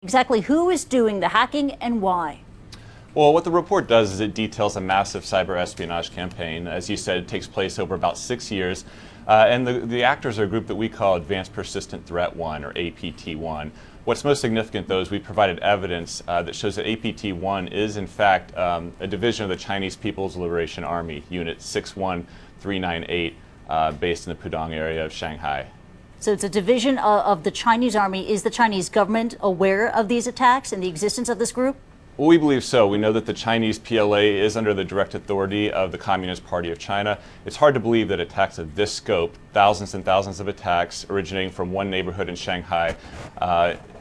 Exactly who is doing the hacking and why? Well, what the report does is it details a massive cyber espionage campaign. As you said, it takes place over about 6 years. And the actors are a group that we call Advanced Persistent Threat 1, or APT1. What's most significant, though, is we provided evidence that shows that APT1 is, in fact, a division of the Chinese People's Liberation Army, Unit 61398, based in the Pudong area of Shanghai. So it's a division of the Chinese army. Is the Chinese government aware of these attacks and the existence of this group? Well, we believe so. We know that the Chinese PLA is under the direct authority of the Communist Party of China. It's hard to believe that attacks of this scope, thousands and thousands of attacks originating from one neighborhood in Shanghai,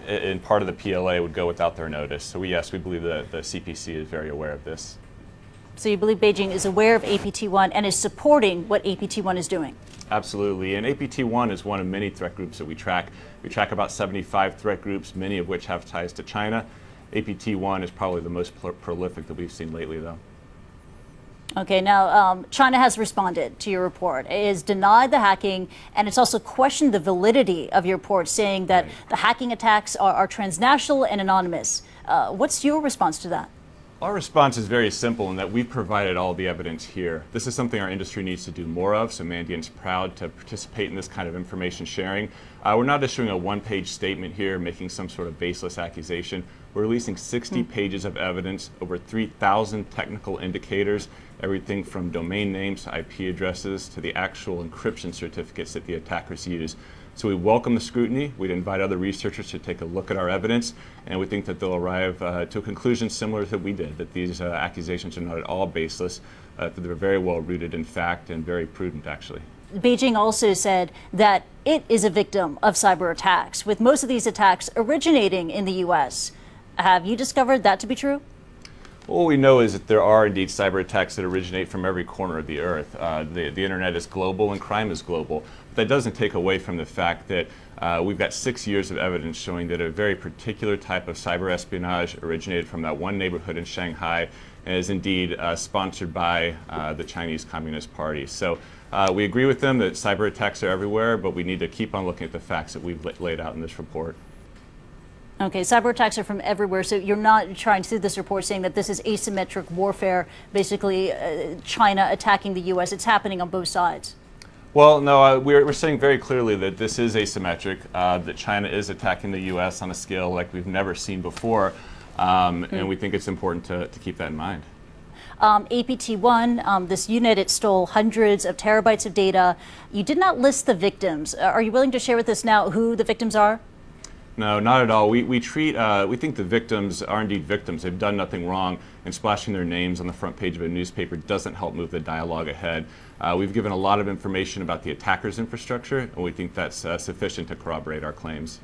in part of the PLA, would go without their notice. So yes, we believe that the CPC is very aware of this. So you believe Beijing is aware of APT1 and is supporting what APT1 is doing? Absolutely, and APT1 is one of many threat groups that we track. We track about 75 threat groups, many of which have ties to China. APT1 is probably the most prolific that we've seen lately, though. Okay, now China has responded to your report. It has denied the hacking, and it's also questioned the validity of your report, saying that the hacking attacks are transnational and anonymous. What's your response to that? Our response is very simple in that we've provided all the evidence here. This is something our industry needs to do more of, so Mandiant's proud to participate in this kind of information sharing. We're not issuing a one-page statement here, making some sort of baseless accusation. We're releasing 60 pages of evidence, over 3,000 technical indicators, everything from domain names to IP addresses to the actual encryption certificates that the attackers use. So we welcome the scrutiny. We'd invite other researchers to take a look at our evidence, and we think that they'll arrive to a conclusion similar to what we did, that these accusations are not at all baseless, that they're very well rooted in fact and very prudent, actually. Beijing also said that it is a victim of cyber attacks, with most of these attacks originating in the U.S. Have you discovered that to be true? What we know is that there are indeed cyber attacks that originate from every corner of the earth. The internet is global and crime is global. But that doesn't take away from the fact that we've got 6 years of evidence showing that a very particular type of cyber espionage originated from that one neighborhood in Shanghai and is indeed sponsored by the Chinese Communist Party. So we agree with them that cyber attacks are everywhere, but we need to keep on looking at the facts that we've laid out in this report. Okay, cyber attacks are from everywhere, so you're not trying through this report saying that this is asymmetric warfare, basically China attacking the U.S. It's happening on both sides. Well, no, we're saying very clearly that this is asymmetric, that China is attacking the U.S. on a scale like we've never seen before, and we think it's important to keep that in mind. APT1, this unit, it stole hundreds of terabytes of data. You did not list the victims. Are you willing to share with us now who the victims are? No, not at all. We think the victims are indeed victims. They've done nothing wrong, and splashing their names on the front page of a newspaper doesn't help move the dialogue ahead. We've given a lot of information about the attacker's infrastructure, and we think that's sufficient to corroborate our claims.